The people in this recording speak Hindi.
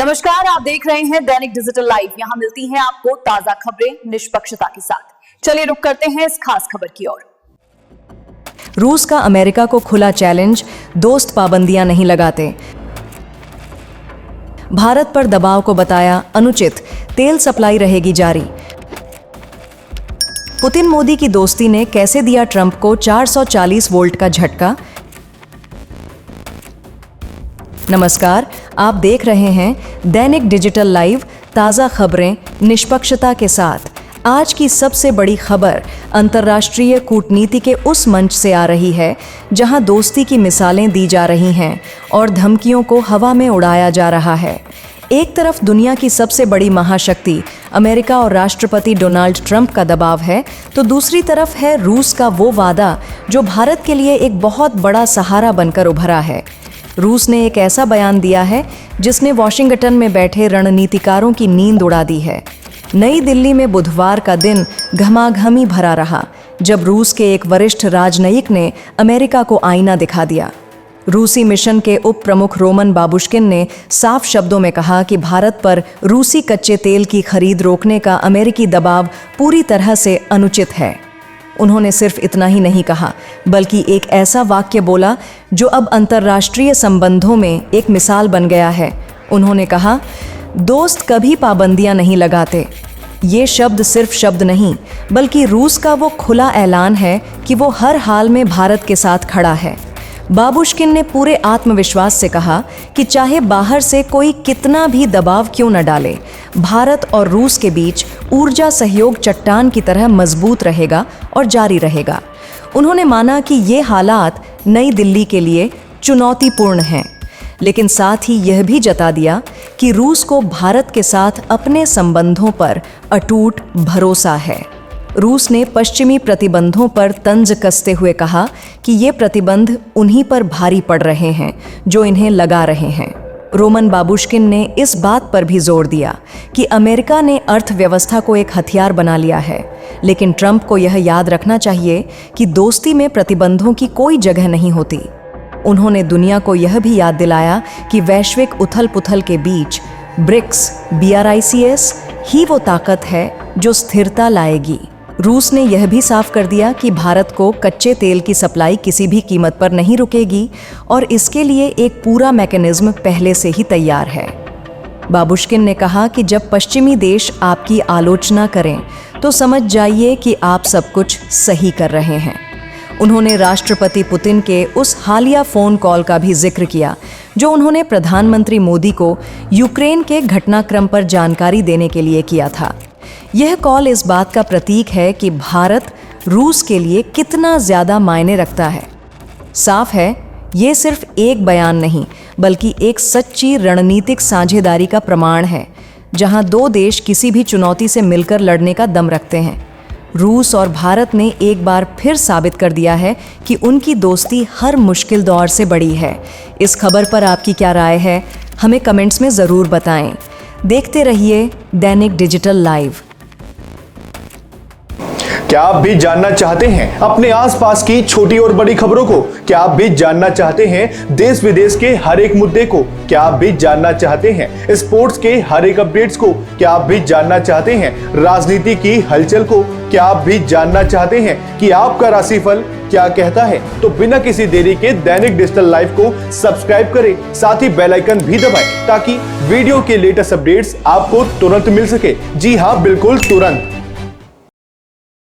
नमस्कार, आप देख रहे हैं दैनिक डिजिटल लाइव। यहां मिलती हैं आपको ताजा खबरें निष्पक्षता के साथ। चलिए रुक करते हैं इस खास खबर की ओर। रूस का अमेरिका को खुला चैलेंज, दोस्त पाबंदियां नहीं लगाते। भारत पर दबाव को बताया अनुचित, तेल सप्लाई रहेगी जारी। पुतिन मोदी की दोस्ती ने कैसे दिया ट्रंप को 440 वोल्ट का झटका। नमस्कार, आप देख रहे हैं दैनिक डिजिटल लाइव, ताज़ा खबरें निष्पक्षता के साथ। आज की सबसे बड़ी खबर अंतर्राष्ट्रीय कूटनीति के उस मंच से आ रही है जहां दोस्ती की मिसालें दी जा रही हैं और धमकियों को हवा में उड़ाया जा रहा है। एक तरफ दुनिया की सबसे बड़ी महाशक्ति अमेरिका और राष्ट्रपति डोनाल्ड ट्रंप का दबाव है, तो दूसरी तरफ है रूस का वो वादा जो भारत के लिए एक बहुत बड़ा सहारा बनकर उभरा है। रूस ने एक ऐसा बयान दिया है जिसने वॉशिंगटन में बैठे रणनीतिकारों की नींद उड़ा दी है। नई दिल्ली में बुधवार का दिन घमाघमी भरा रहा जब रूस के एक वरिष्ठ राजनयिक ने अमेरिका को आईना दिखा दिया। रूसी मिशन के उप प्रमुख रोमन बाबुश्किन ने साफ शब्दों में कहा कि भारत पर रूसी कच्चे तेल की खरीद रोकने का अमेरिकी दबाव पूरी तरह से अनुचित है। उन्होंने सिर्फ इतना ही नहीं कहा, बल्कि एक ऐसा वाक्य बोला जो अब अंतर्राष्ट्रीय संबंधों में एक मिसाल बन गया है। उन्होंने कहा, दोस्त कभी पाबंदियां नहीं लगाते। ये शब्द सिर्फ शब्द नहीं, बल्कि रूस का वो खुला ऐलान है कि वो हर हाल में भारत के साथ खड़ा है। बाबुश्किन ने पूरे आत्मविश्वास से कहा कि चाहे बाहर से कोई कितना भी दबाव क्यों न डाले, भारत और रूस के बीच ऊर्जा सहयोग चट्टान की तरह मजबूत रहेगा और जारी रहेगा। उन्होंने माना कि ये हालात नई दिल्ली के लिए चुनौतीपूर्ण हैं, लेकिन साथ ही यह भी जता दिया कि रूस को भारत के साथ अपने संबंधों पर अटूट भरोसा है। रूस ने पश्चिमी प्रतिबंधों पर तंज कसते हुए कहा कि ये प्रतिबंध उन्हीं पर भारी पड़ रहे हैं जो इन्हें लगा रहे हैं। रोमन बाबुश्किन ने इस बात पर भी जोर दिया कि अमेरिका ने अर्थव्यवस्था को एक हथियार बना लिया है, लेकिन ट्रंप को यह याद रखना चाहिए कि दोस्ती में प्रतिबंधों की कोई जगह नहीं होती। उन्होंने दुनिया को यह भी याद दिलाया कि वैश्विक उथल-पुथल के बीच BRICS ही वो ताकत है जो स्थिरता लाएगी। रूस ने यह भी साफ कर दिया कि भारत को कच्चे तेल की सप्लाई किसी भी कीमत पर नहीं रुकेगी और इसके लिए एक पूरा मैकेनिज्म पहले से ही तैयार है। बाबुश्किन ने कहा कि जब पश्चिमी देश आपकी आलोचना करें तो समझ जाइए कि आप सब कुछ सही कर रहे हैं। उन्होंने राष्ट्रपति पुतिन के उस हालिया फ़ोन कॉल का भी जिक्र किया जो उन्होंने प्रधानमंत्री मोदी को यूक्रेन के घटनाक्रम पर जानकारी देने के लिए किया था। यह कॉल इस बात का प्रतीक है कि भारत रूस के लिए कितना ज़्यादा मायने रखता है। साफ है, ये सिर्फ एक बयान नहीं, बल्कि एक सच्ची रणनीतिक साझेदारी का प्रमाण है, जहां दो देश किसी भी चुनौती से मिलकर लड़ने का दम रखते हैं। रूस और भारत ने एक बार फिर साबित कर दिया है कि उनकी दोस्ती हर मुश्किल दौर से बड़ी है। इस खबर पर आपकी क्या राय है, हमें कमेंट्स में ज़रूर बताएं। देखते रहिए दैनिक डिजिटल लाइव। क्या आप भी जानना चाहते हैं अपने आसपास की छोटी और बड़ी खबरों को? क्या आप भी जानना चाहते हैं देश विदेश के हर एक मुद्दे को? क्या आप भी जानना चाहते हैं स्पोर्ट्स के हर एक अपडेट्स को? क्या आप भी जानना चाहते हैं राजनीति की हलचल को? क्या आप भी जानना चाहते हैं कि आपका राशिफल क्या कहता है? तो बिना किसी देरी के दैनिक डिजिटल लाइव को सब्सक्राइब करें, साथ ही बेल आइकन भी दबाएं ताकि वीडियो के लेटेस्ट अपडेट्स आपको तुरंत मिल सके। जी हाँ, बिल्कुल तुरंत।